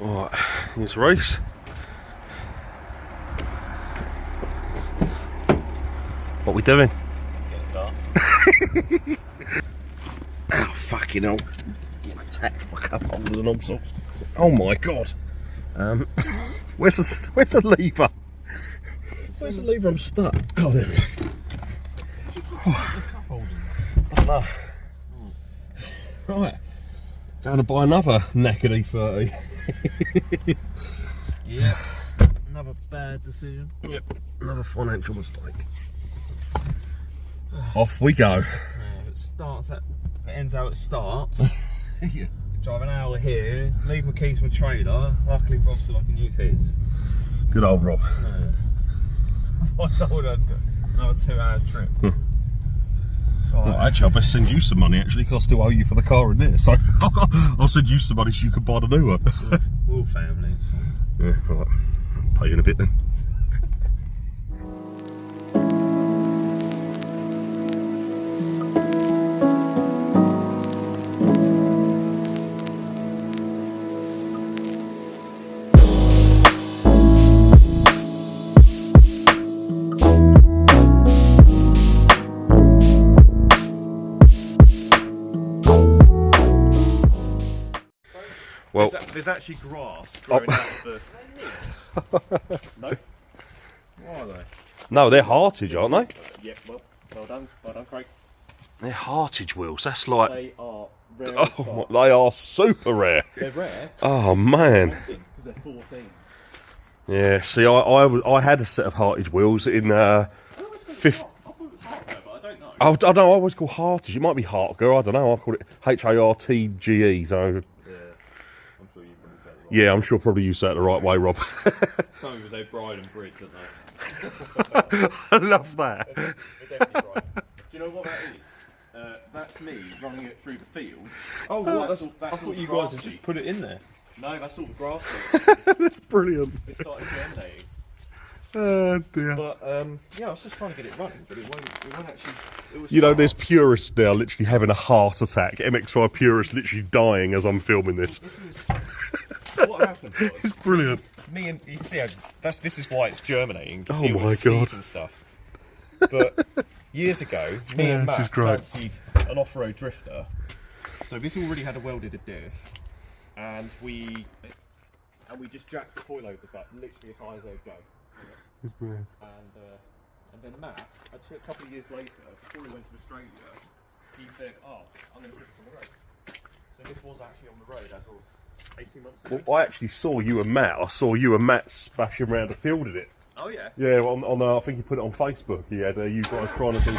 Alright, here's Reece. What we doing? Getting dark. Oh, fucking hell. Getting attacked by cup holders and all sorts. Oh my god. Where's the lever? Where's the lever? I'm stuck. Oh, there we go. I don't know. Right. Going to buy another knackered E30. Yeah. Another bad decision. Yep. Another financial mistake. Off we go. Yeah, if it starts at, it ends how it starts. Yeah. Drive an hour here, leave my keys in my trailer. Luckily Rob said I can use his. Good old Rob. I told her another 2-hour trip. Right. Well, actually, I'll best send you some money actually, because I still owe you for the car in there. So I'll send you some money so you can buy the new one. We're all family, it's fine. Yeah, right. I'll pay you in a bit then. Well, there's actually grass growing out of the leaves. No? What are they? no, they're Hartage, aren't they? Yeah, well done, Craig. They're Hartage wheels. That's like, They are rare. oh, they are super rare. They're rare. Oh man. Because they're 14s. Yeah. See, I had a set of Hartage wheels in fifth. I thought it was hard, but I don't know. I don't know. I always call Hartage. It might be Hartger. I don't know. I call it Hartge. So. I'm sure you probably said it right. Yeah, I'm sure probably you said it the right way, Rob. Some of us say Bride and Bridge, don't they? I love that. They're definitely Bride. Do you know what that is? That's me running it through the fields. Oh, That's what? all- I that's all thought you grass guys had just seeds. put it in there. No, that's all the grass seeds. That's brilliant. It started germinating. Oh dear. But yeah, I was just trying to get it running, but it won't actually. It was You know, there's purists now literally having a heart attack. MX5 purists literally dying as I'm filming this. This was what happened. It's Was brilliant. me and you see, this is why it's germinating. You Oh see all my the seeds God. And stuff. But years ago, me Yeah, and this is Matt great. fancied an off-road drifter. So this already had a welded diff, and we just jacked the coilovers up literally as high as they'd go. It's brilliant. And then Matt, actually a couple of years later, before we went to Australia, he said, "Oh, I'm going to put this on the road." So this was actually on the road as of 18 months ago. Well, I actually saw you and Matt. I saw you and Matt splashing around the field in it. Oh yeah. Yeah, on I think he put it on Facebook. He had you guys trying to do.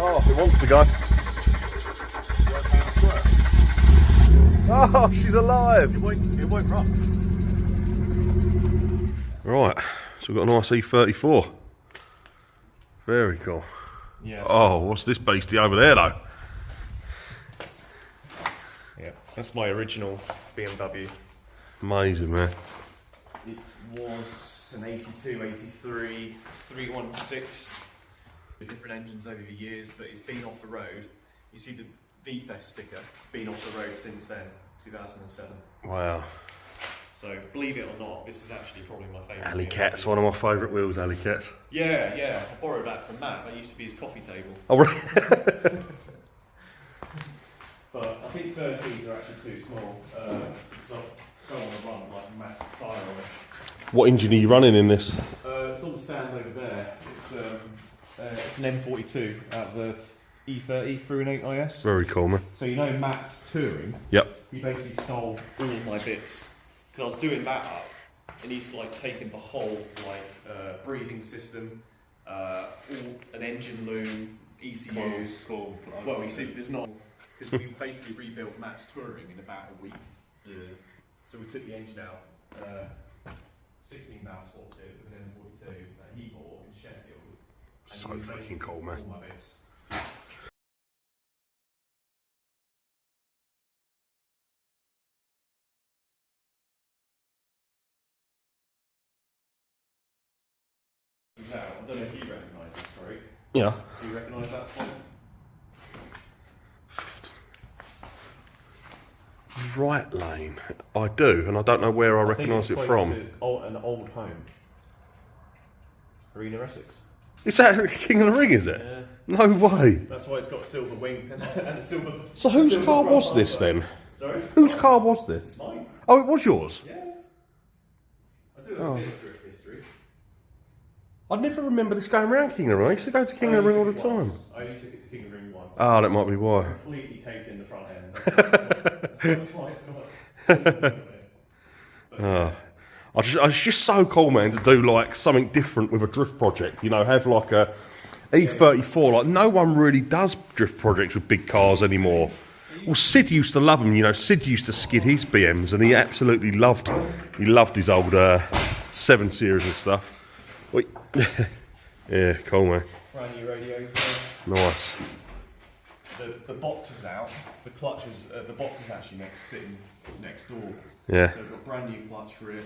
Oh, it wants to go. Oh, she's alive. It won't run. Right, so we've got a nice E34. Very cool. Yeah. Oh, what's this beastie over there though? Yeah. That's my original BMW. Amazing, man. It was an 82, 83, 316 with different engines over the years, but it's been off the road. You see the V-Fest sticker, been off the road since then, 2007. Wow. So, believe it or not, this is actually probably my favourite. Alley Cat's one of my favourite wheels, Alley Cat's. Yeah, I borrowed that from Matt. That used to be his coffee table. Oh, right. But I think 13s are actually too small. So go on a run like a massive tyre on it. What engine are you running in this? It's on the stand over there. It's an M42 out of the E30 through an 8IS. Very cool, man. So you know Matt's touring? Yep. He basically stole all my bits. Because I was doing that up, and he's like taken the whole breathing system, all an engine loom, ECUs. Cool. Well, you see, there's not, because we basically rebuilt Matt's touring in about a week. Yeah. So we took the engine out, 16 valve swapped it with an M42 that he bought in Sheffield. And So he freaking basically cool, took man. all my bits. I don't know if you recognise this, Craig. Yeah. Do you recognise that font? right lane. I do, and I don't know where I recognise it from. An old home. Arena Essex. Is that King of the Ring, is it? Yeah. No way. That's why it's got a silver wing and a silver... So whose car was this then? Sorry? Whose car was this? Mine. Oh, it was yours? Yeah. I do have a bit of drift history. I never remember this going around King of the Ring. I used to go to King of the Ring all the time. I only took it to King of the Ring once. Oh, that might be why. Completely caved in the front end. That's why it's got Oh. It's just so cool, man, to do like something different with a drift project. You know, have like a E34. Like no one really does drift projects with big cars anymore. Well, Sid used to love them. You know, Sid used to skid his BMs, and he absolutely loved. He loved his old 7 Series and stuff. Wait. Yeah, cool, man. Brand new radiator. Nice. The box is out. The clutch is the box is actually sitting next door. Yeah. So I've got a brand new clutch for it.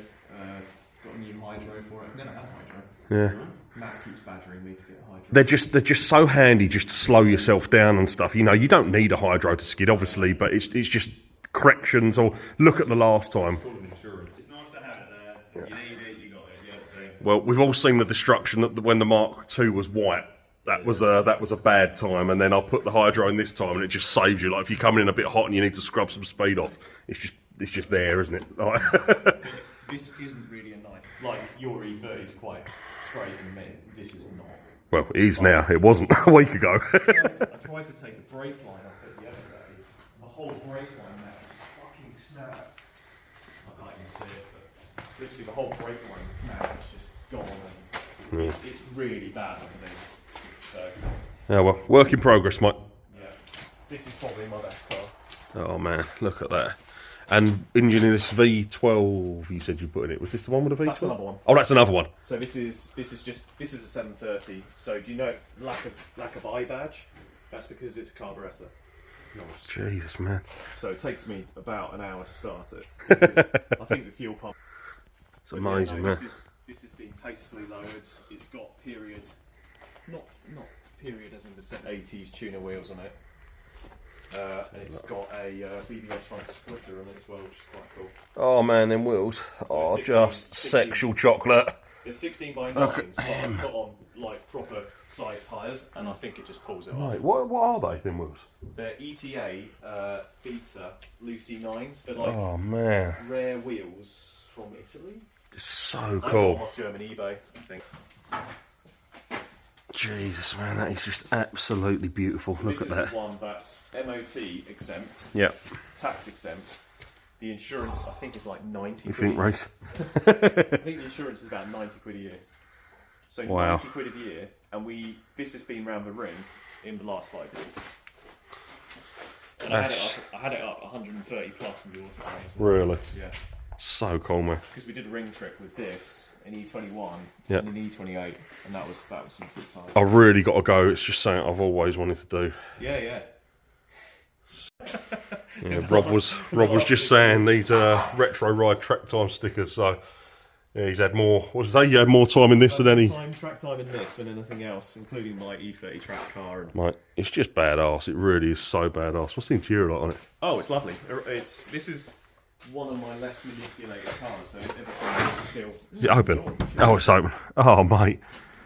Got a new hydro for it. I've never had a hydro. Yeah. Matt keeps badgering me to get a hydro. They're just so handy just to slow yourself down and stuff. You know, you don't need a hydro to skid, obviously, but it's just corrections or look at the last time. It's called an insurance. It's nice to have it there. Yeah. You need it, you got it. Yeah. Well, we've all seen the destruction when the Mark II was white. That was a bad time, and then I'll put the hydro in this time, and it just saves you. Like if you're coming in a bit hot and you need to scrub some speed off, it's just there, isn't it? Like, this isn't really a nice. Like your E30 is quite straight and mint. This is not. well, it is now. It wasn't a week ago. I tried to take the brake line off it the other day. The whole brake line now just fucking snapped. I can't even see it, but literally the whole brake line now is just gone. And it's really bad underneath. So. Yeah, well, work in progress, mate. Yeah, this is probably my best car. Oh man, look at that. And engine in this V12, you said you put in it. Was this the one with the V12? That's another one. Oh, that's another one. So this is a 730. So do you know lack of I badge? That's because it's a carburettor. Nice. Jesus, man. So it takes me about an hour to start it. I think the fuel pump. It's amazing, man. This has been tastefully lowered. It's got period, not period as in the 80s tuner wheels on it. And it's got a BBS front splitter on it as well, which is quite cool. Oh man, them wheels are just sexual chocolate. It's 16 by 9s, but I've put on like proper size tyres, and I think it just pulls it off. Right, what are they, them wheels? They're ETA Beta Lucy 9s. They're like Oh man, rare wheels from Italy. it's so I got cool. them off German eBay, I think. Jesus, man, that is just absolutely beautiful. So Look at that. This is one that's MOT exempt, Yeah. tax exempt. The insurance, I think, is like 90 You quid. think, Reece? I think the insurance is about 90 quid a year. So Wow. 90 quid a year, and this has been round the ring in the last 5 years. And I had it up 130 plus in the auto as well. Really? Yeah. So cool, man. Because we did a ring trick with this, an E21 Yeah. and an E28, and that was some good time. I've really got to go. It's just something I've always wanted to do. Yeah. Yeah, Rob was just saying these retro ride track time stickers. So yeah, he's had more. What did he say? You had more time in this than any. Track time in this than anything else, including my E30 track car. And... Mate, it's just badass. It really is so badass. What's the interior like on it? Oh, it's lovely. This is one of my less manipulated cars, so everything is still. Is it open? Oh, it's open. Oh, mate.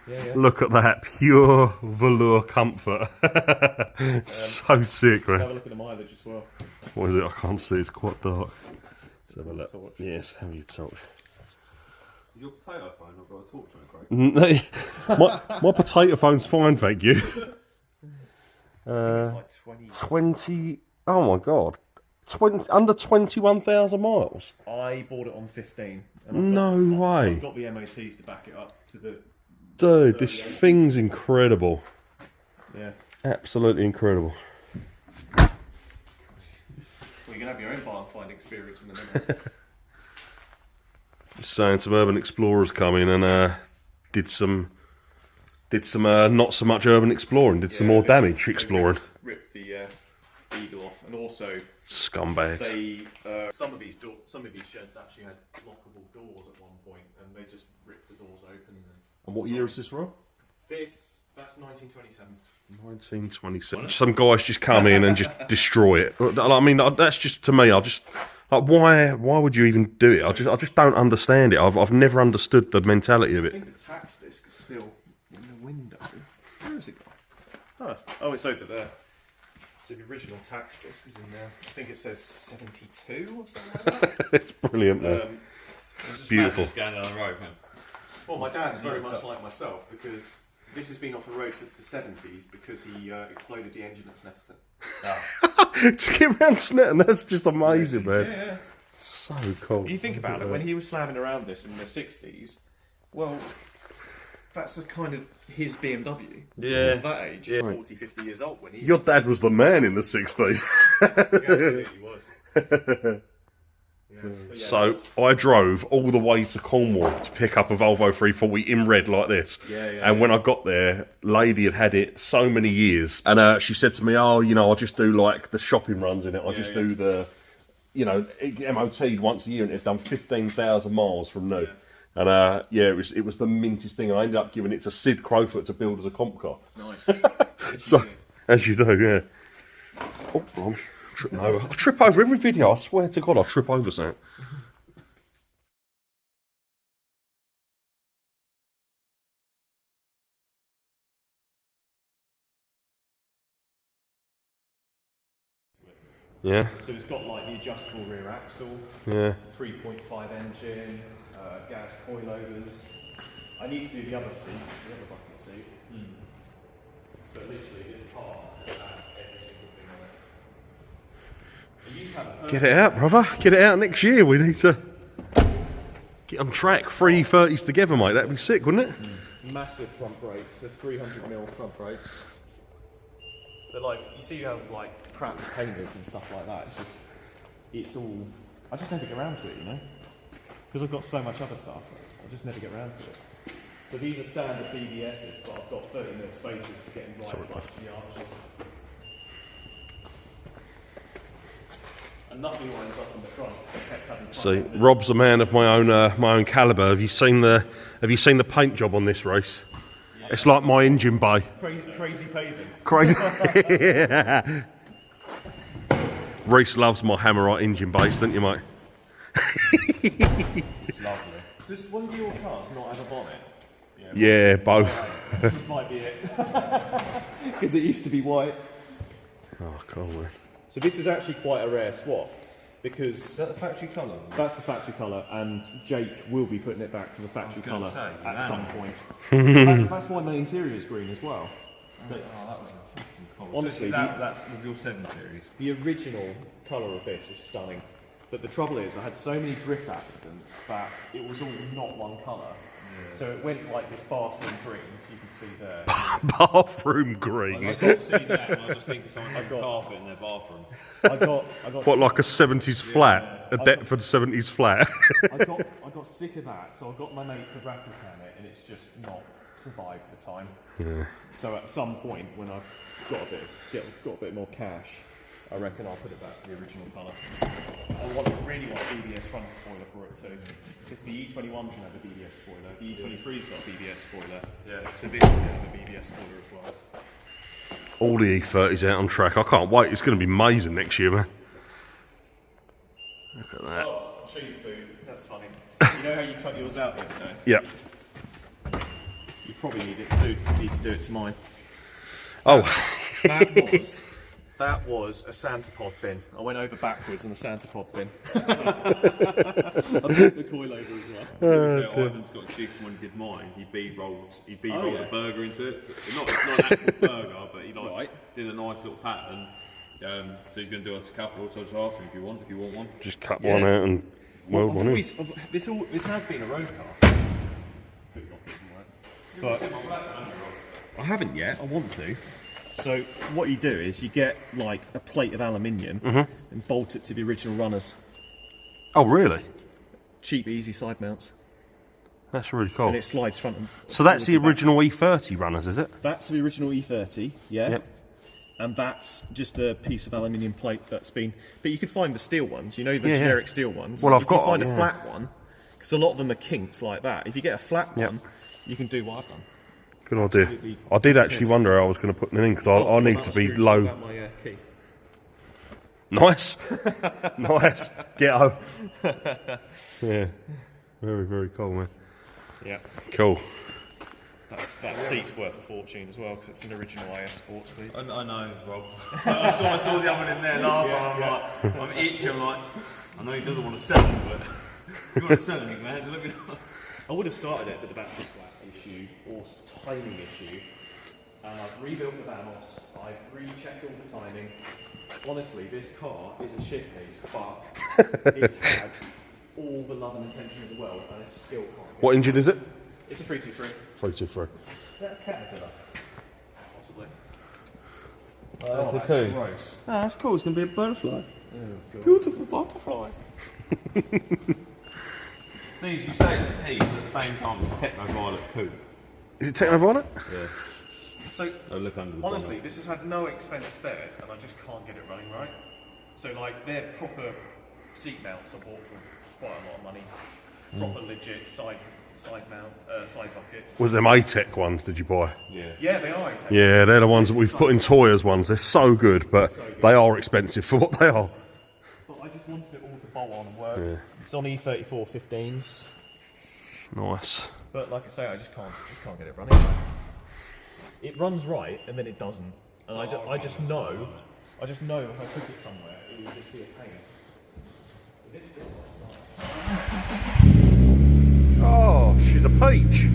Yeah. Look at that pure velour comfort. So sick, man. Have a look at the mileage as well. What is it? I can't see. It's quite dark. Let's have a look. Torch. Yes, have your torch. Is your potato phone? I've got a torch on it, Craig. my potato phone's fine, thank you. It's like 20. 20. Oh my god. 20, under 21,000 miles. I bought it on 15. And No way. I've got the MOTs to back it up to the. Dude, this thing's incredible. Yeah. Absolutely incredible. Well, you can have your own barn find experience in a minute. Just saying, some urban explorers come in and did some not so much urban exploring, did some more damage exploring. Ripped the eagle off, and also Scumbags. they some of these sheds actually had lockable doors at one point, and they just ripped the doors open. And what year is this, Rob? This That's 1927. 1927. Some guys just come in and just destroy it. I mean, that's just to me. I just like why would you even do it? I just don't understand it. I've never understood the mentality of I it. think the tax disc is still in the window. Where is it gone? Oh, it's over there. So the original tax disc is in there. I think it says 72 or something like that. It's brilliant, man. Beautiful. Going down the road, man. Well, my dad's very much like myself because this has been off the road since the 70s because he exploded the engine at Snetterton. To get around Snetterton, that's just amazing, man. Yeah. So cool. You think about it, when he was slamming around this in the 60s, well, that's a kind of his BMW. Yeah. At that age, 40, 50 years old when he... Your dad was the man in the 60s. He absolutely was. Yeah, So I drove all the way to Cornwall to pick up a Volvo 340 in red like this. And when I got there, lady had it so many years, and she said to me, "Oh, you know, I just do like the shopping runs in it. I just do the, you know, MOT'd once a year, and it's done 15,000 miles from new." And it was the mintest thing. I ended up giving it to Sid Crowfoot to build as a comp car. Nice. So, as you do, yeah. Oh, I'm tripping over. I trip over every video. I swear to God, I trip over something. Yeah. So it's got like the adjustable rear axle, Yeah. 3.5 engine, gas coilovers. I need to do the other seat, the other bucket seat. But literally, this car had every single thing on it. It used to have a Get it out, brother. Get it out next year. We need to get on track. 3 30s together, mate. That'd be sick, wouldn't it? massive front brakes, they're 300mm front brakes. But like, you see how like crap the paint is and stuff like that. It's all. I just never get around to it, you know, because I've got so much other stuff. I just never get around to it. So these are standard BBSs, but I've got 30mm spaces to get them right flush to the arches. And nothing lines up in the front. So I kept having See, Rob's a man of my own calibre. Have you seen the paint job on this race? Yeah. It's like my engine bay. Crazy paving. Crazy. Reece loves my Hammerite engine base, don't you, mate? It's lovely. Does one of your cars not have a bonnet? Yeah, both. This might be it. Because it used to be white. Oh, cool, man. So this is actually quite a rare swap. Because is that the factory colour? That's the factory colour, and Jake will be putting it back to the factory colour at some point. That's why my interior is green as well. But that was fucking cool. honestly, that's with your 7 Series. The original colour of this is stunning. But the trouble is, I had so many drift accidents that it was all not one colour. Yeah. So it went like this bathroom green, as you can see there. Bathroom green. I just see that and I just think someone had carpet in their bathroom. I got what, like a 70s flat? A Deptford 70s flat? I got sick of that, so I got my mate to rattle can it, and it's just not survived the time. Yeah. So at some point, when I've got a bit more cash, I reckon I'll put it back to the original colour. I really want a BBS front spoiler for it too. Because the E21's going to have a BBS spoiler, the E23's got a BBS spoiler, so this is going to have a BBS spoiler as well. All the E30s out on track. I can't wait. It's going to be amazing next year, man. Look at that. Oh, I'll show you the boot. That's funny. You know how you cut yours out the other day? Yep. You probably need to do it to mine. Oh. That was a Santa Pod bin. I went over backwards in a Santa Pod bin. I put the coilover as well. Ivan's got a jig when he did mine. He B-rolled a burger into it. So not an actual burger, but he did a nice little pattern. So he's going to do us a couple. So I just asked him if you want one. Just cut one out and weld one in. This has been a road car. But I haven't yet. I want to. So what you do is you get like a plate of aluminium and bolt it to the original runners. Oh, really? Cheap, easy side mounts. That's really cool. And it slides front and so that's the original E30 runners, is it? That's the original E30, yeah. Yep. And that's just a piece of aluminium plate that's been... But you could find the steel ones, you know, the generic steel ones. Well, I've got... If you find a flat one, because a lot of them are kinked like that. If you get a flat one, you can do what I've done. Good idea. I did actually wonder how I was going to put them in because I need to be low. My key. Nice. Nice. Ghetto. Yeah. Very, very cool, man. Yeah. Cool. That seat's worth a fortune as well because it's an original IS sports seat. I know, Rob. I saw the other one in there last time. I'm itching. I'm like, I know he doesn't want to sell it, but you want to sell anything, man? Just let me know. I would have started it with the battery flat issue or timing issue. And I've rebuilt the Vanos. I've rechecked all the timing. Honestly, this car is a shit piece, but it's had all the love and attention in the world, and it still can't. What engine is it? It's a 323. 323. Is that a Caterpillar? Possibly. Oh, that's cool. gross. Oh, that's cool. It's going to be a butterfly. Oh, God. Beautiful butterfly. These you say it's a piece at the same time as a Techno Violet coupe. Is it Techno Bonnet? Yeah. So, Look under the honestly, bonnet. this has had no expense spared, and I just can't get it running right. So, like, their proper seat mounts I bought for quite a lot of money. Proper legit side mount, side buckets. Was them A-Tech ones did you buy? Yeah. Yeah, they are. Yeah, they're the ones that we've put in Toya's ones. They're so good, but they are expensive for what they are. But I just wanted it all to bolt on and work. Yeah. It's on E34 15s. Nice. But like I say, I just can't get it running. It runs right, and then it doesn't. And I just know if I took it somewhere, it would just be a pain. But this one's not. Oh, she's a peach.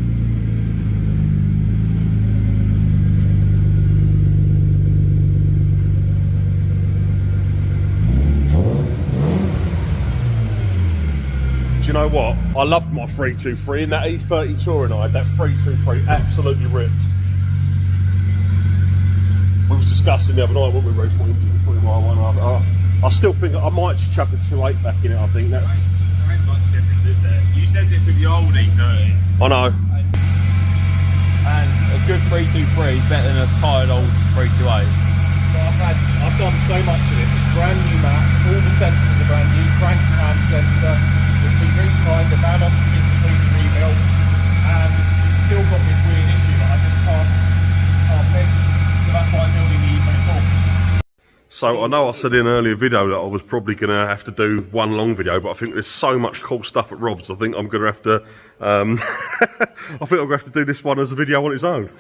Do you know what? I loved my 323 and that E30 Touring I had, that 323 absolutely ripped. We was discussing the other night, weren't we, Reece, what engine to put in my one. I still think I might just chuck a 2.8 back in it, I think. That's... There ain't much difference, is there? You said this with the old E30. I know. And a good 323 is better than a tired old 328. So I've done so much of this. It's a brand new map. All the sensors are brand new. Crank cam sensor. It's been retimed. The Vanos has been completely rebuilt, and it's still got this weird issue that I just can't fix. So that's why I'm building the E34. So I know I said in an earlier video that I was probably going to have to do one long video, but I think there's so much cool stuff at Rob's. I think I'm going to have to. I think I'm going to have to do this one as a video on its own.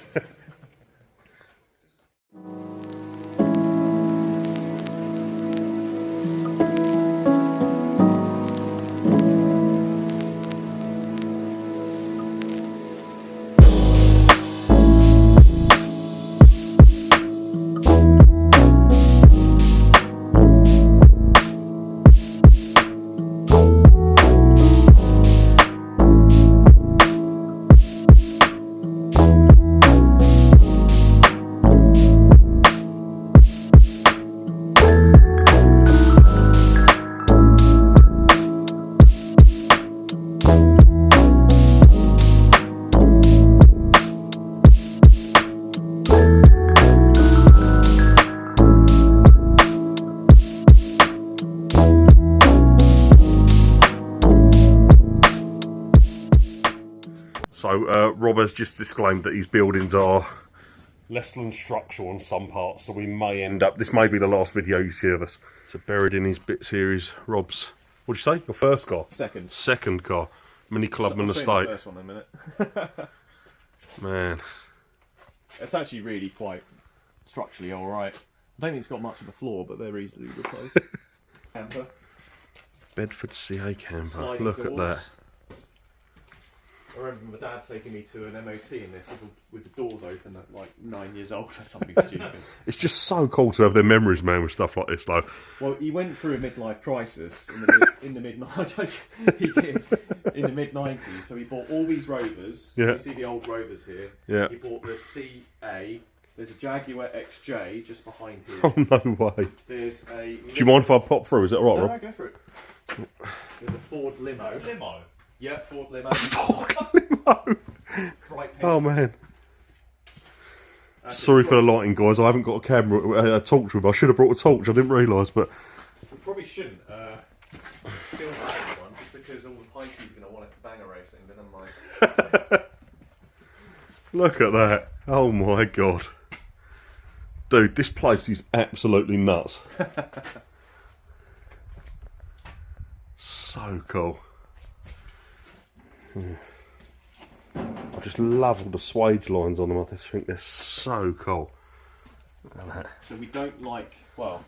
So Rob has just disclaimed that his buildings are less than structural on some parts, so we may end up, this may be the last video you see of us. So buried in his bit series, Rob's, what'd you say, your first car? Second. Second car, Mini Clubman I'll show you the Estate. first one in a minute. Man. It's actually really quite structurally alright. I don't think it's got much of a floor, but they're easily replaced. Camper. Bedford CA camper, Sliding look at doors. that. I remember my dad taking me to an MOT in this with the doors open at like 9 years old or something stupid. It's just so cool to have their memories, man, with stuff like this, though. Well, he went through a midlife crisis in the mid he did in the mid-90s. So he bought all these Rovers. Yeah. So you see the old Rovers here. Yeah. He bought the CA. There's a Jaguar XJ just behind here. Oh, no way. There's a. Do you mind if I pop through? Is that all right, No, Rob? go for it. There's a Ford limo. Limo? Yeah, Ford limo. Ford limo! Bright pink. Oh, man. Sorry for the lighting, guys. I haven't got a camera, a torch with me. I should have brought a torch. I didn't realise, but... We probably shouldn't film that one because all the Pisces are going to want to bang a racing, but I'm like... Look at that. Oh my god. Dude, this place is absolutely nuts. So cool. I just love all the swage lines on them. I just think they're so cool. Look at that. So we don't like, well,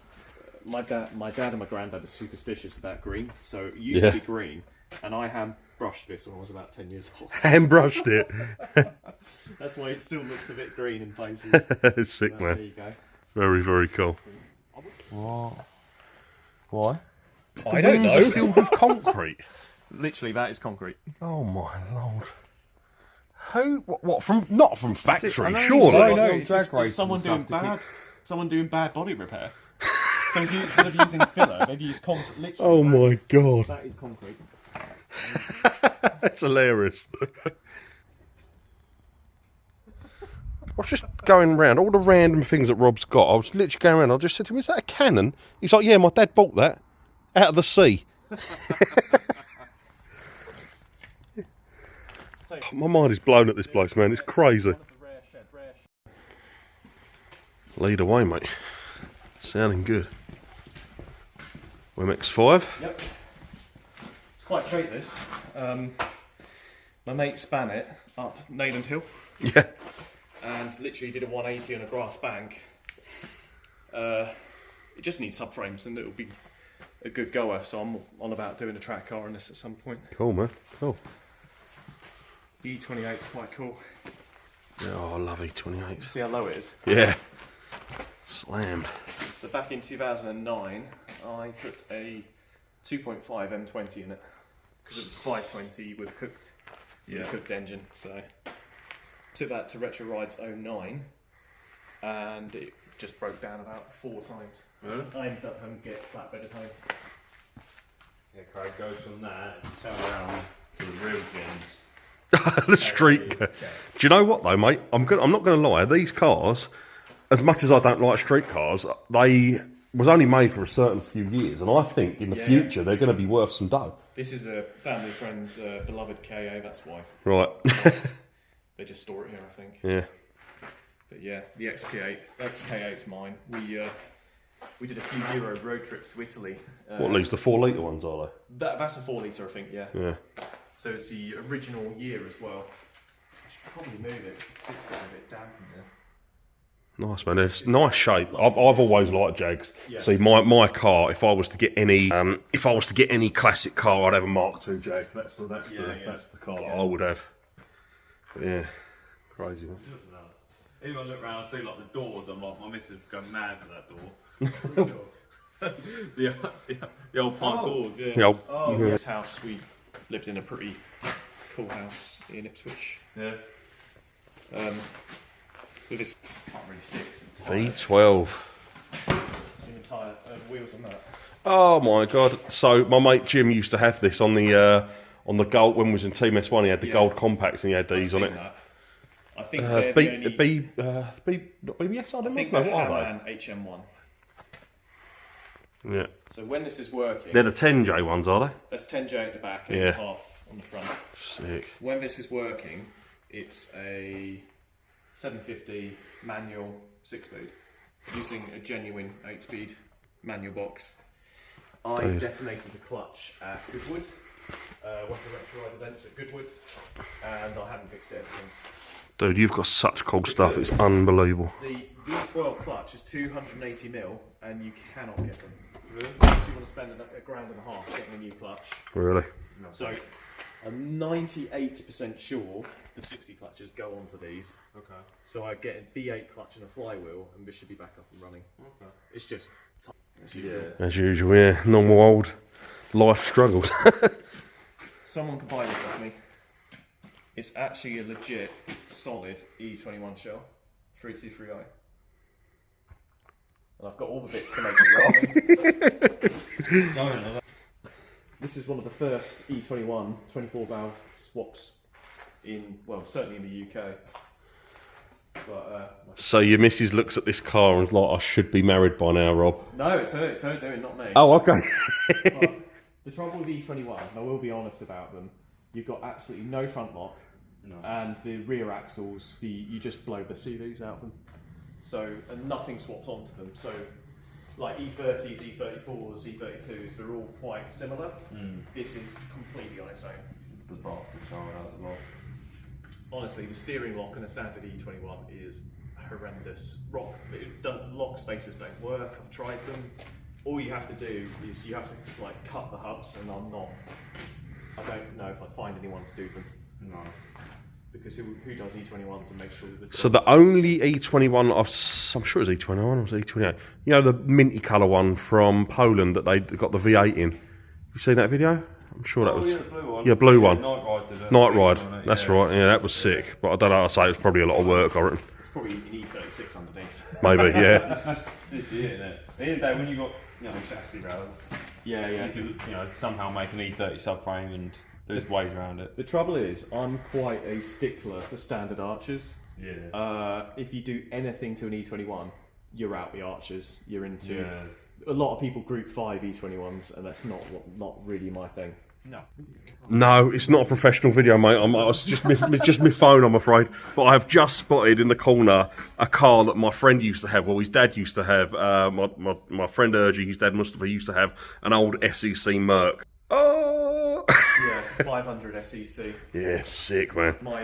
my dad and my granddad are superstitious about green, so it used to be green, and I hand brushed this when I was about 10 years old. Hand brushed it. That's why it still looks a bit green in places. It's sick, man. There you go. Very, very cool. Why? I don't know. Filled with concrete. Literally, that is concrete. Oh my lord. Who? What? From? Not from factory, surely. No, it's someone doing bad. Someone doing bad body repair. So instead of using filler, they've used concrete. Literally, oh my god. That is concrete. That's hilarious. I was just going around all the random things that Rob's got. I was literally going around. I just said to him, "Is that a cannon?" He's like, "Yeah, my dad bought that out of the sea." My mind is blown at this place, man. It's crazy. Lead away, mate. Sounding good. MX5. Yep. It's quite straight, this. My mate span it up Nayland Hill. Yeah. And literally did a 180 on a grass bank. It just needs subframes and it'll be a good goer, so I'm on about doing a track car on this at some point. Cool, man. Cool. The E28 is quite cool. Yeah, oh, I love E28. See how low it is? Yeah. Slammed. So back in 2009, I put a 2.5 M20 in it because it was 520 with a cooked engine. So took that to Retro Rides 09, and it just broke down about 4 times. Really? I ended up having to get flatbed at home. Yeah, Craig goes from that and turn around to the real gems. The street. Do you know what though, mate? I'm not going to lie. These cars, as much as I don't like street cars, they was only made for a certain few years, and I think in the future they're going to be worth some dough. This is a family friend's beloved KA. That's why. Right. They just store it here, I think. Yeah. But yeah, the XK8's mine. We did a few Euro road trips to Italy. What, at least the 4 litre ones, are That's a 4 litre, I think. Yeah. they? Yeah. So it's the original year as well. I should probably move it. It's getting a bit damp in there. Nice, man. It's nice shape. I've always liked Jags. Yeah. See, my car, if I was to get any classic car, I'd have a Mark II Jag. That's the car that I would have. But yeah, crazy, man. Even when I look around and see like the doors, I'm like, my missus would go mad for that door. the old pipe doors, yeah. Yeah. This house, we lived in a pretty cool house in Ipswich. Yeah. With this, can't really see it. V12. See the tyre, wheels on that. Oh my god! So my mate Jim used to have this on the gold when we was in Team S1. He had the gold compacts and he had these on it. That. I think they're the only... not BBS. I don't I think know. they're What are Hammer and HM1. they? Yeah. So when this is working, They're the 10J ones, are they? that's 10J at the back and half on the front. Sick. When this is working, it's a 750 manual 6-speed using a genuine 8-speed manual box. I detonated the clutch at Goodwood, one of the Retro Ride events at Goodwood, and I haven't fixed it ever since. Dude, you've got such cool stuff. It's unbelievable. The V12 clutch is 280mm, and you cannot get them. Really? You want to spend a grand and a half getting a new clutch. Really? So I'm 98% sure the 60 clutches go onto these. Okay. So I get a V8 clutch and a flywheel, and this should be back up and running. Okay. It's just as usual. As usual, yeah. Normal old life struggles. Someone can buy this off me. It's actually a legit, solid E21 shell, 323i. And I've got all the bits to make it rolling. This is one of the first E21 24 valve swaps in, well, certainly in the UK. But, So your missus looks at this car and is like, I should be married by now, Rob. no, it's her doing, not me. Oh, okay. But the trouble with E21s, and I will be honest about them, you've got absolutely no front lock, and the rear axles, you just blow the CVs out of them. So, and nothing swaps onto them. So, like E30s, E34s, E32s, they're all quite similar. This is completely on its own. The bastard child out of the lot. Honestly, the steering lock in a standard E21 is horrendous. Lock spaces don't work. I've tried them. All you have to do is you have to like cut the hubs, and I don't know if I'd find anyone to do them. No. Because who does E21s and make sure that So the only E21 I'm sure it was E21 or was it E28. You know, the minty colour one from Poland that they got the V8 in. You seen that video? I'm sure that was. Yeah, the blue one. Yeah, blue one. Night Ride did it. Night Ride. That's right. Yeah, that was sick. But I don't know. I say it was probably a lot of work. I reckon. It's probably an E36 underneath. Maybe. Yeah. It's just this year, isn't it? At the end of the day, when you got chassis valves, Yeah. you could somehow make an E30 subframe, and there's ways around it. The trouble is, I'm quite a stickler for standard arches. Yeah. If you do anything to an E21, you're out the arches. You're into. Yeah. A lot of people group 5 E21s, and that's not really my thing. No, it's not a professional video, mate. It's just my phone, I'm afraid. But I have just spotted in the corner a car that my friend used to have. Well, his dad used to have. My friend Urgie, his dad Mustafa, used to have an old SEC Merc. Oh. Yeah, it's a 500 SEC. Yeah, sick, man. One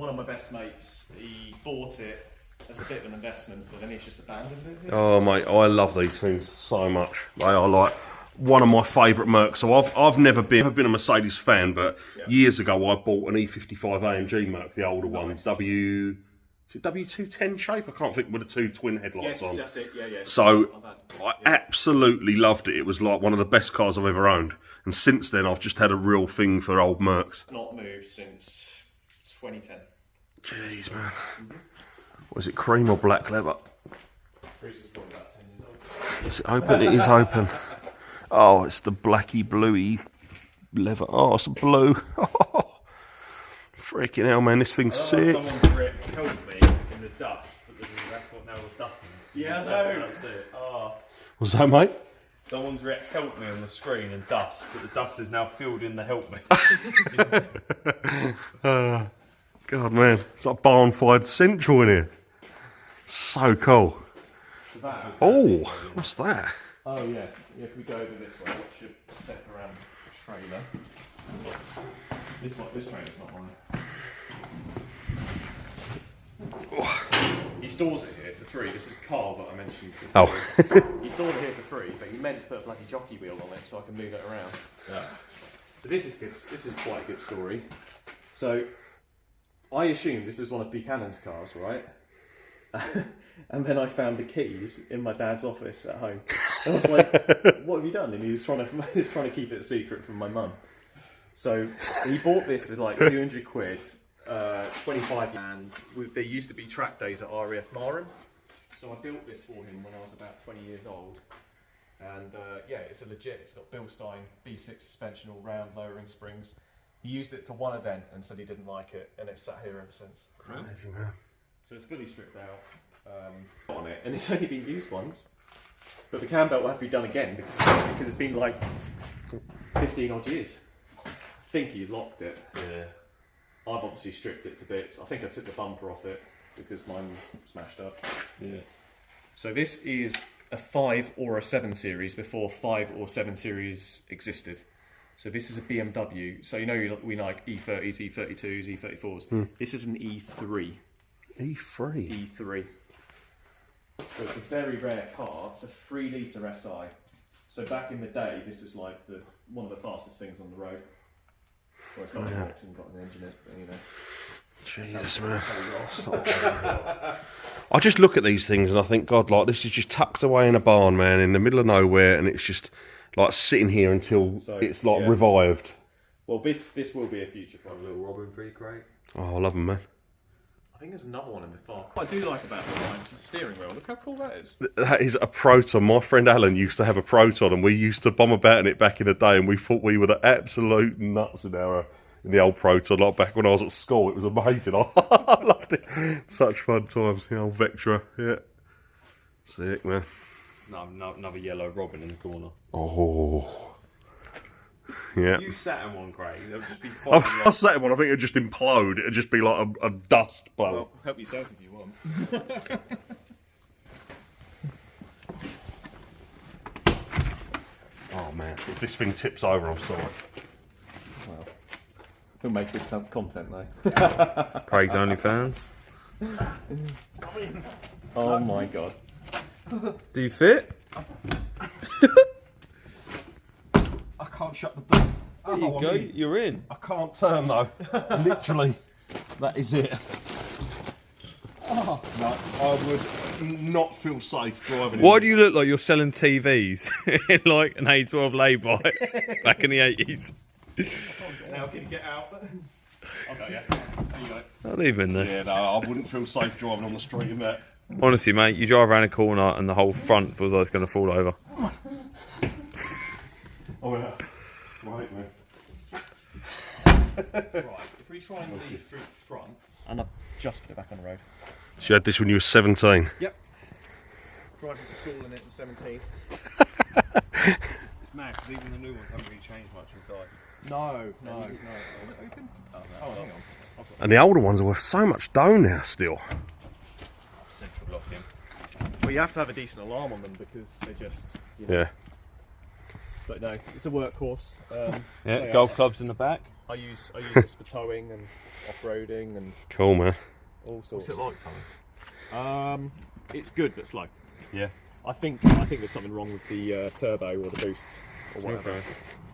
of my best mates, he bought it as a bit of an investment, but then he's just abandoned it. Oh, mate, I love these things so much. They are like one of my favourite Mercs. So I've never been a Mercedes fan, but years ago I bought an E55 AMG Merc, the older one, W210 shape. I can't think with the 2 twin headlights on. Yes, that's it. Yeah. So I absolutely loved it. It was like one of the best cars I've ever owned. And since then, I've just had a real thing for old Mercs. It's not moved since 2010. Jeez, man. Was it cream or black leather? Reece is probably about 10 years old. Is it open? It is open. Oh, it's the blacky bluey leather. Oh, it's blue. Freaking hell, man, this thing's sick. Someone's helped me in the dust, but that's what now was dusting it. Yeah, I know. That's it. Oh. What's that, mate? Someone's helped me on the screen in dust, but the dust is now filled in the help me. God, man, it's like Barnfired Central in here. So cool. Oh, what's that? Oh yeah. If we go over this way, watch your step around the trailer. This trailer's not mine. He stores it here for free. This is Carl that I mentioned before. Oh. He stored it here for free, but he meant to put a bloody jockey wheel on it so I can move it around. Yeah. So this is good. This is quite a good story. So I assumed this is one of Buchanan's cars, right? And then I found the keys in my dad's office at home. And I was like, "What have you done?" And he was trying to keep it a secret from my mum. So he bought this with like 200 quid, 25, and there used to be track days at RAF Marham. So I built this for him when I was about 20 years old. And yeah, it's a legit. It's got Bilstein B6 suspension, all round, lowering springs. He used it for one event and said he didn't like it, and it's sat here ever since. Crazy, man. So it's fully stripped out on it, and it's only been used once. But the cam belt will have to be done again because it's been like 15 odd years. I think he locked it. Yeah. I've obviously stripped it to bits. I think I took the bumper off it because mine was smashed up. Yeah. So this is a 5 or a 7 series before 5 or 7 series existed. So this is a BMW. So you know we like E30s, E32s, E34s. This is an E3. E3? E3. So it's a very rare car. It's a 3 litre SI. So back in the day, this is like one of the fastest things on the road. Well, it's got a box and got an engine in it, but, you know. Jesus, man. I just look at these things and I think, God, like this is just tucked away in a barn, man, in the middle of nowhere, and it's just like sitting here until it's like revived. Well, this will be a future project. Little Robin free crate. Oh, I love them, man. I think there's another one in the far. What I do like about the line is the steering wheel. Look how cool that is. That is a Proton. My friend Alan used to have a Proton, and we used to bomb about in it back in the day, and we thought we were the absolute nuts in the old Proton. Like back when I was at school, it was amazing. I loved it. Such fun times. The old Vectra, yeah. Sick, man. No, another yellow Robin in the corner. Oh, Yeah. If you sat in one, Craig, there would just be If five. I sat in one, I think it'd just implode. It'd just be like a dust bowl. Well, help yourself if you want. Oh man, if this thing tips over, I'm sorry. Well, we'll make good content though. Craig's OnlyFans. Oh my god. Do you fit? I can't shut the door. There you go. You're in. I can't turn though. Literally, that is it. Oh, no, I would not feel safe driving. Why do you look like you're selling TVs in like an A12 lay-by back in the 80s? Now can you get out? Okay, yeah. There you go. Not even there. Yeah, no, I wouldn't feel safe driving on the street in that. Honestly, mate, you drive around a corner and the whole front feels like it's going to fall over. Oh yeah. Right, man. Right, if we try and leave through the front, and I've just put it back on the road. So you had this when you were 17? Yep. Driving to school in it at 17. It's mad because even the new ones haven't really changed much inside. No. Is it open? Oh, hang on. And the older ones are worth so much dough now still. Central locking. Well, you have to have a decent alarm on them because they just, you know. Yeah. But no, it's a workhorse. Yeah, so golf clubs in the back. I use this for towing and off-roading and Cool, man. all sorts. What's it like, Tommy? It's good but slow. Yeah. I think there's something wrong with the turbo or the boost or whatever. Okay.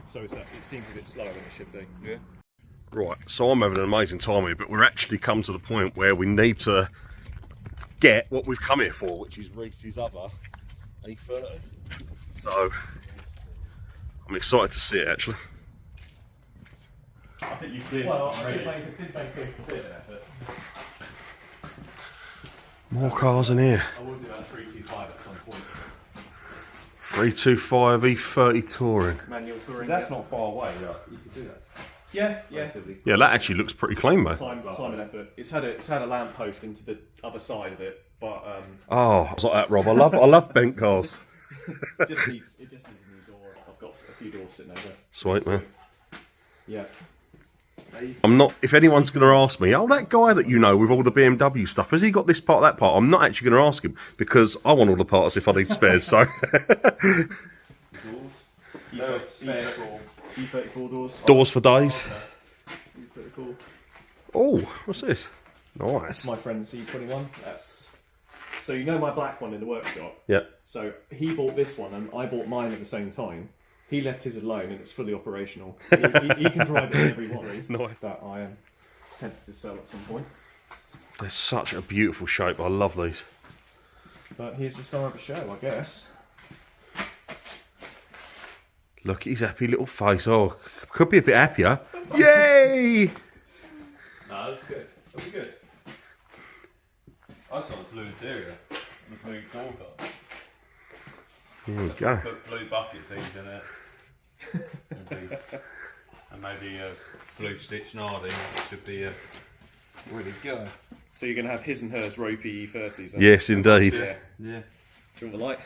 So it seems a bit slower than it should be. Yeah. Right, so I'm having an amazing time here, but we're actually come to the point where we need to get what we've come here for, which is Reece's other e30. So I'm excited to see it actually. I think you did. Well, I did make a bit of an effort. More cars in here. I will do that 325 at some point. 325 e30 touring. Manual touring. That's not far away. Yeah, you could do that. Yeah. Yeah, that actually looks pretty clean, mate. Time and effort. It's had a lamp post into the other side of it, but Oh, I was like that, Rob. I love bent cars. it just needs a new door. I've got a few doors sitting over. Sweet, man. Yeah. I'm not. If anyone's going to ask me, oh, that guy that you know with all the BMW stuff, has he got this part, that part? I'm not actually going to ask him because I want all the parts if I need spares. So. E34 doors. Doors for days. E34. Oh, what's this? Nice. That's my friend's E21. So you know my black one in the workshop. Yeah. So he bought this one and I bought mine at the same time. He left his alone and it's fully operational. He can drive it whenever he wants. Nice. That I am tempted to sell at some point. They're such a beautiful shape. I love these. But here's the star of the show, I guess. Look at his happy little face. Oh, could be a bit happier. Yay! No, that's good. That'll be good. I just want a blue interior. The blue door cut. Here we go. Put blue bucket seats in it. And maybe a blue stitch narding. Should be really go. So you're going to have his and hers ropey E30s? Yes, indeed. Yeah. Yeah. Do you want the light?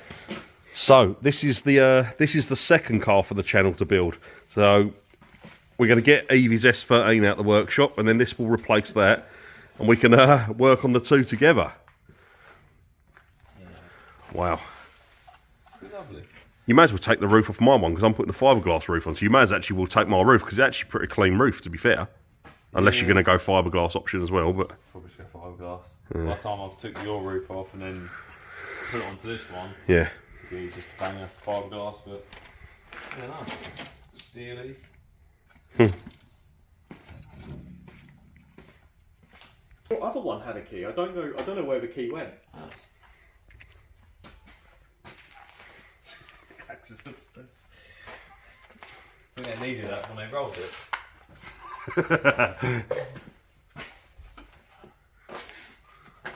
So this is the second car for the channel to build. So we're going to get Evie's S13 out the workshop, and then this will replace that, and we can work on the two together. Wow. Lovely. You may as well take the roof off my one because I'm putting the fiberglass roof on. So you may as actually will take my roof because it's actually a pretty clean roof, to be fair. Unless you're going to go fiberglass option as well, but Probably should have fiberglass. By the time I took your roof off and then put it onto this one, yeah. it'd be just a banger fiberglass, but I don't know. Steelies. The other one had a key. I don't know where the key went. Accidents. I think they needed that when they rolled it.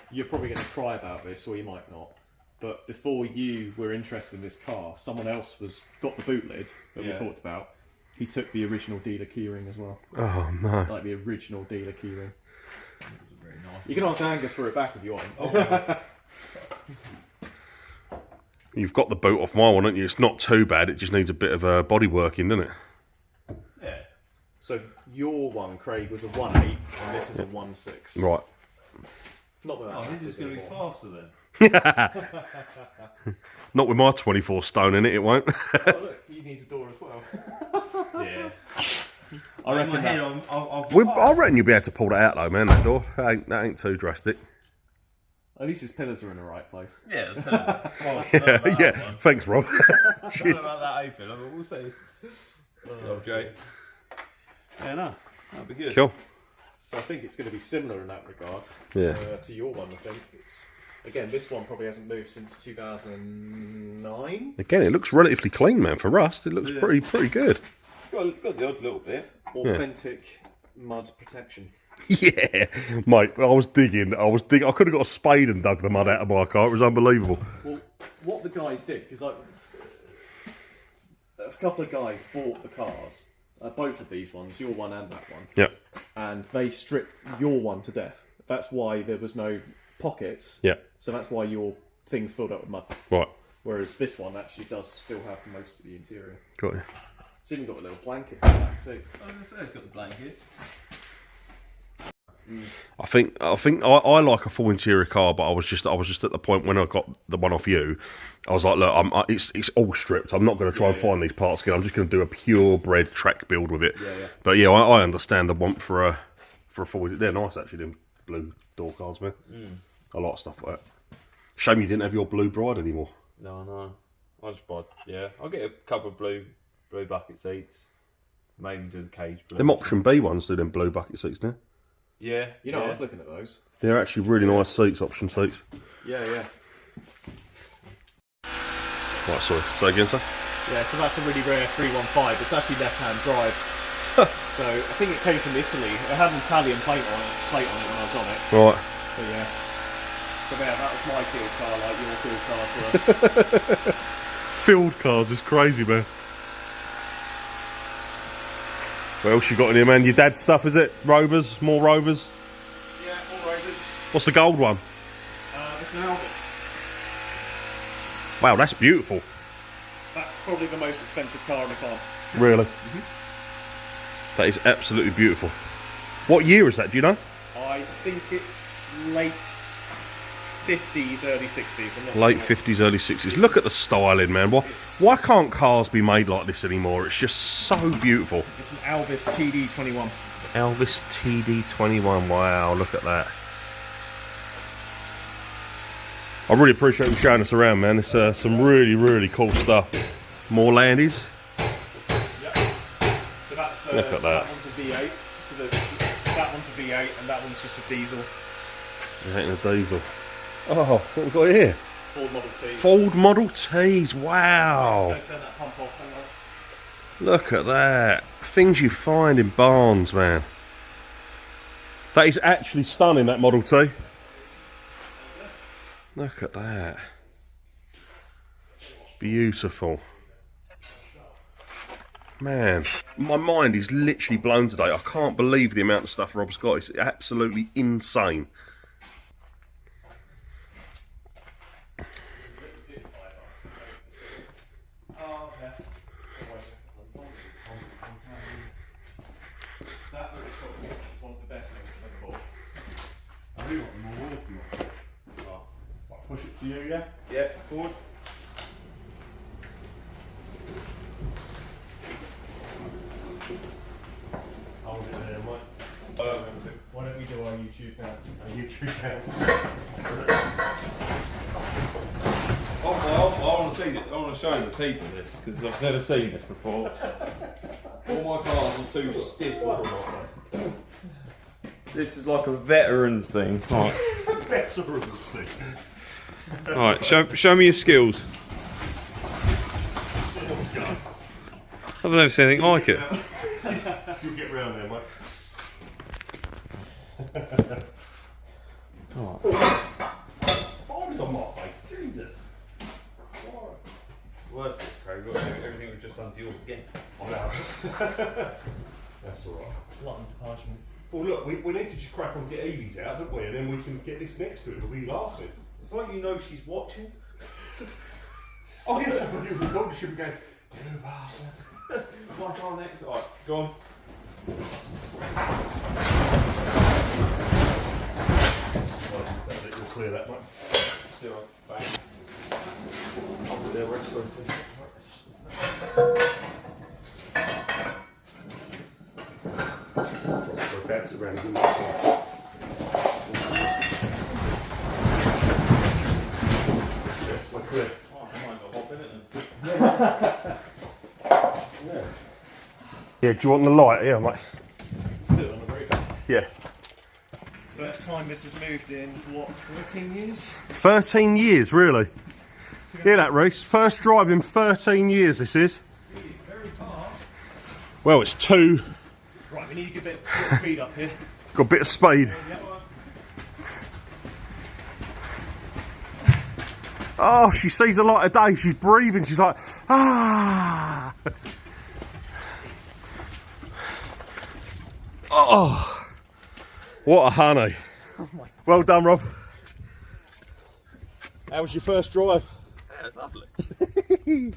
You're probably going to cry about this, or you might not. But before you were interested in this car, someone else got the boot lid that we talked about. He took the original dealer keyring as well. Oh no. Like the original dealer keyring. Very nice. You can ask Angus for it back if you want. You've got the boot off my one, haven't you? It's not too bad. It just needs a bit of body working, doesn't it? So your one, Craig, was a 1.8, and this is a 1.6. Right. Not that Oh, this is going to be faster then. Not with my 24 stone in it, it won't. Oh, look, he needs a door as well. Yeah. I reckon my head, that, I reckon you'll be able to pull that out though, man, that door. That ain't too drastic. at least his pillars are in the right place. Yeah. Well, Yeah, thanks, Rob. I don't know about that open. I mean, we'll see. Oh, Jay. Yeah, no. That'll be good. Cool. So I think it's going to be similar in that regard. Yeah. To your one, I think. Again, this one probably hasn't moved since 2009. Again, it looks relatively clean, man. For rust, it looks pretty good. Got the odd little bit. Authentic mud protection. Yeah, mate. I was digging. I could have got a spade and dug the mud out of my car. It was unbelievable. Well, what the guys did, because like a couple of guys bought the cars, both of these ones, your one and that one. Yeah. And they stripped your one to death. That's why there was no pockets. Yeah. So that's why your thing's filled up with mud. Right. Whereas this one actually does still have most of the interior. Got you. It's even got a little blanket in the back seat. I was going to say it's got the blanket. I think I like a full interior car, but I was just at the point when I got the one off you. I was like, look, it's all stripped. I'm not going to try and find these parts again. I'm just going to do a purebred track build with it. Yeah. But yeah, I understand the want for a full. They're nice actually, them blue door cards, man. A lot of stuff like that. Shame you didn't have your blue bride anymore. No. I just buy. Yeah, I'll get a couple of blue bucket seats. Maybe do the cage blue. Them option B ones do them blue bucket seats now. Yeah. You know, I was looking at those. They're actually really nice seats, option seats. Yeah. Right, sorry. Say again, sir? Yeah, so that's a really rare 315. It's actually left-hand drive. So I think it came from Italy. It had an Italian plate on it when I was on it. Right. But yeah. So yeah, that was my field car, like your field cars were. Field cars is crazy, man. What else you got in here, man? Your dad's stuff, is it? Rovers? More Rovers? Yeah, all Rovers. What's the gold one? It's an Albus. Wow, that's beautiful. That's probably the most expensive car in the car. Really? That is absolutely beautiful. What year is that, do you know? I think it's late 50s, early 60s. I'm not Late sure. 50s, early 60s. Look at the styling, man. Why can't cars be made like this anymore? It's just so beautiful. It's an Albus TD21. Elvis TD21. Wow, look at that. I really appreciate you showing us around, man. It's some really, really cool stuff. More Landies. Yep. So that's Look at that. That one's a V8. So that one's a V8 and that one's just a diesel. It ain't a diesel. Oh, what we got here? Ford Model T. Ford Model Ts. Wow. Just gonna turn that pump off. Hang on. Look at that. Things you find in barns, man. That is actually stunning, that Model T. Look at that. Beautiful. Man, my mind is literally blown today. I can't believe the amount of stuff Rob's got. It's absolutely insane. That looks probably it's one of the best things I've ever bought. I do want them all walking on. Push it to you, yeah? Yeah, forward. Hold it there, mate. Why don't we do our YouTube now? I want to see it. I want to show the people this because I've never seen this before. All my cars are too stiff. This is like a veteran's thing. Right. Veterans thing. Alright, show me your skills. I've never seen anything like it. You'll get round there, mate. Spiders on my face. Jesus. Worst bit's Craig, we've got to do everything we've just done to yours again. I know. That's alright. Lot of parchment. Well, look, we need to just crack on and get Evie's out, don't we? And then we can get this next to it. We'll be laughing. It's like you know she's watching. Oh, yes, I can do the should be going, you bastard. My car next. Alright, go on. You'll clear that one. Bounce around. We're clear. Yeah, do you want the light? Yeah, mate. Do it on the roof. Yeah. First time this has moved in, what, 13 years? 13 years, really? Hear that, Reece? First drive in 13 years, this is. Very far. Well, it's 2. Right, we need to get a bit of speed up here. Got a bit of speed. Oh, she sees the light of day. She's breathing. She's like, ah. Oh, what a honey. Oh my. Well done, Rob. How was your first drive? Yeah, it's lovely.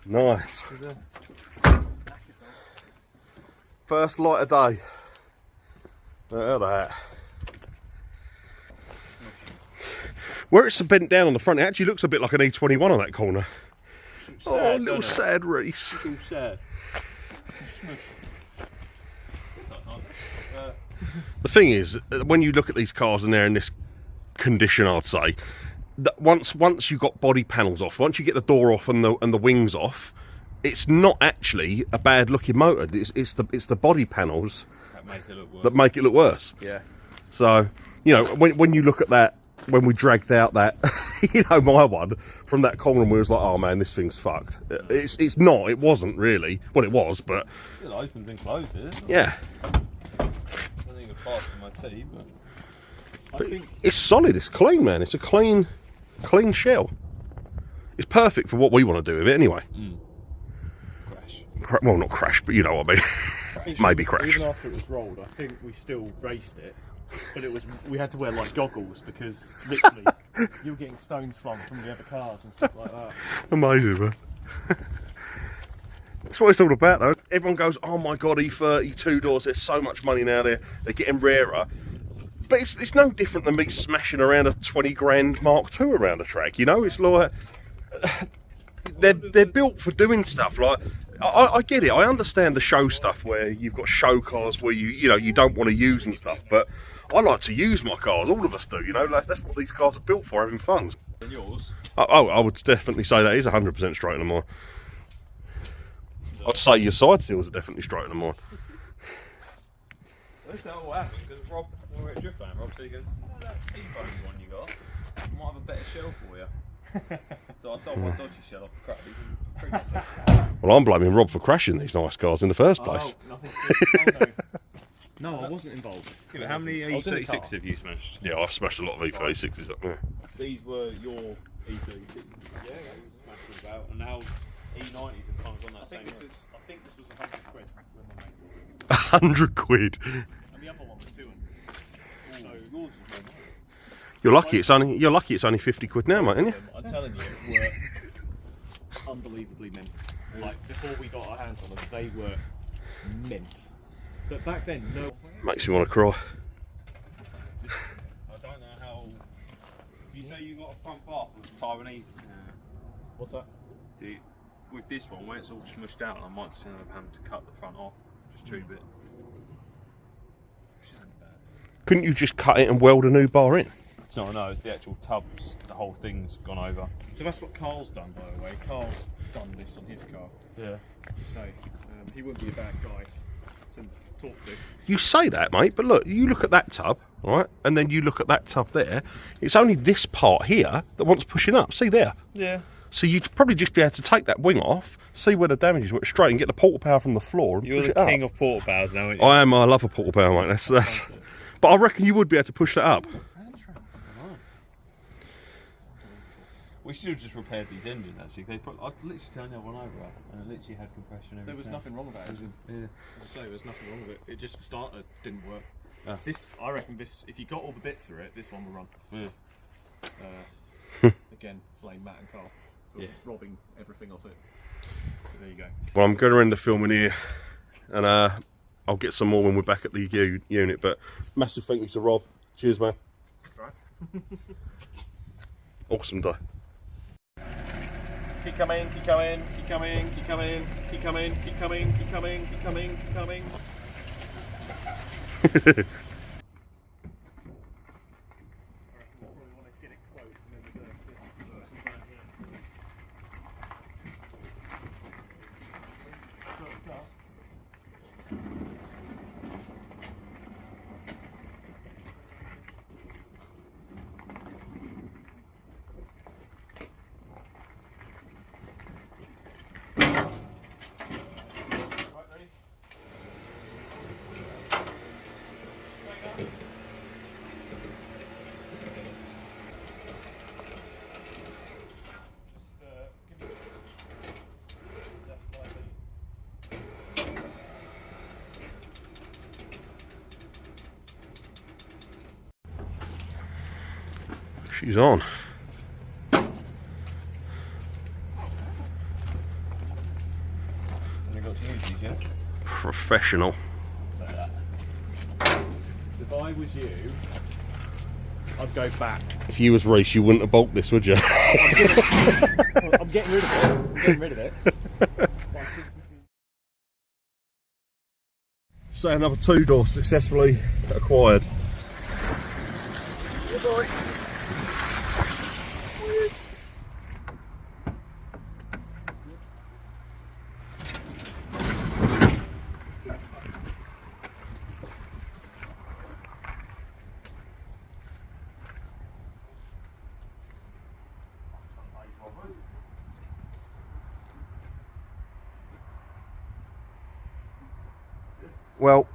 Nice. First light of day. Look at that. Where it's bent down on the front, it actually looks a bit like an E21 on that corner. Sad, little sad Reece. It's all sad. The thing is, when you look at these cars and they're in this condition, I'd say, that once you got body panels off, once you get the door off and the wings off, it's not actually a bad looking motor. It's the body panels that make it look worse. Yeah. So, you know, when you look at that, when we dragged out that, you know, my one from that corner, and we was like, oh man, this thing's fucked. It's not. It wasn't really. Well, it was, but It opens and closes, isn't it? yeah. I think it's fast for my tea, but But it's solid. It's clean, man. It's a clean shell. It's perfect for what we want to do with it, anyway. crash. Well, not crash, but you know what I mean. Maybe crash. Even after it was rolled, I think we still raced it. But we had to wear like goggles because literally you were getting stones from the other cars and stuff like that. Amazing, man. That's what it's all about, though. Everyone goes, oh my god, E30 2-doors, there's so much money now, they're getting rarer. But it's no different than me smashing around a 20 grand Mark II around a track, you know? It's like, they're built for doing stuff like, I get it, I understand the show stuff where you've got show cars where you don't want to use and stuff, but I like to use my cars, all of us do, you know, that's what these cars are built for, having fun. And yours? Oh, I would definitely say that is 100% straight on mine. I'd say your side seals are definitely straight on mine. That's how it all happened, because Rob, when we were at Drift Land, Rob said, he goes, that T-Bone one you got, I might have a better shell for you. So I sold my dodgy shell off the crap. He didn't prove myself. Well, I'm blaming Rob for crashing these nice cars in the first place. Oh, nothing. No, I wasn't involved. Yeah, but how many E36s have you smashed? Yeah, I've smashed a lot of E36s up there. These were your E36s. Yeah, they smashed about, and now E90s have kind of gone that same way. I think this was 100 quid when I made it. 100 quid. And the other one was 200. So yours was more money. You're lucky it's only 50 quid now, mate, isn't it? I'm telling you, it were unbelievably mint. Like, before we got our hands on them, they were mint. But back then, no. Makes me want to cry. I don't know how. You say you got a front bar with Taiwanese. What's that? See, with this one, where it's all smushed out, I might just end up having to cut the front off, just tube it. Which isn't bad. Couldn't you just cut it and weld a new bar in? No, it's the actual tubs. The whole thing's gone over. So that's what Carl's done, by the way. Carl's done this on his car. Yeah. So he wouldn't be a bad guy to talk to. You say that, mate, but look, you look at that tub, right, and then you look at that tub there. It's only this part here that wants pushing up. See there? Yeah. So you'd probably just be able to take that wing off, see where the damage is, straight, and get the portal power from the floor and push it up. You're the king of portal powers now, aren't you? I am. I love a portal power, mate. That's. But I reckon you would be able to push that up. We should have just repaired these engines actually. I literally turned the other one over and it literally had compression everything. There was nothing wrong with that engine. Yeah. As I say, there was nothing wrong with it. It just, the starter didn't work. Ah. I reckon if you got all the bits for it, this one will run. Yeah. Again, blame Matt and Carl for robbing everything off it. So there you go. Well, I'm going to end the filming here, and I'm I'll get some more when we're back at the unit. But massive thank you to Rob. Cheers, man. That's right. Awesome day. Keep coming, keep coming, keep coming, keep coming, keep coming, keep coming, keep coming, keep coming, keep coming. She's on. Professional. Say that. If I was you, I'd go back. If you was Reece, you wouldn't have bulked this, would you? I'm getting rid of it. I'm getting rid of it. So another 2-door successfully acquired. Good boy. Well,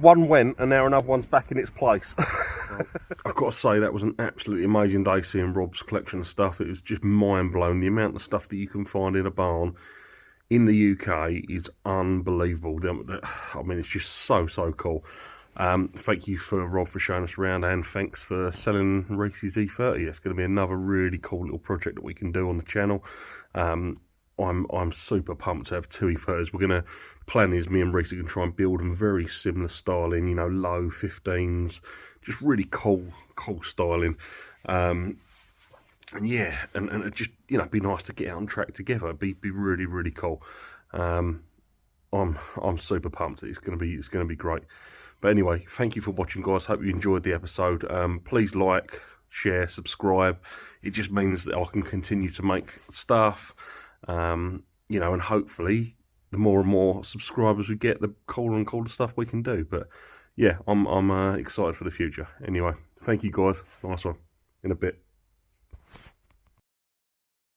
one went and now another one's back in its place. I've got to say that was an absolutely amazing day seeing Rob's collection of stuff. It was just mind blowing. The amount of stuff that you can find in a barn in the UK is unbelievable. I mean, it's just so cool. Thank you for Rob for showing us around, and thanks for selling Reece's E30. It's going to be another really cool little project that we can do on the channel. I'm super pumped to have 2 E30s. We're going to plan is me and Reece can try and build them very similar styling, you know, low 15s, just really cool styling. And yeah, and it just, you know, be nice to get out on track together. Be really cool. I'm super pumped. It's gonna be great. But anyway, thank you for watching, guys. Hope you enjoyed the episode. Please like, share, subscribe. It just means that I can continue to make stuff. You know, and hopefully the more and more subscribers we get, the cooler and cooler stuff we can do. But yeah, I'm excited for the future. Anyway, thank you, guys. Nice one. In a bit.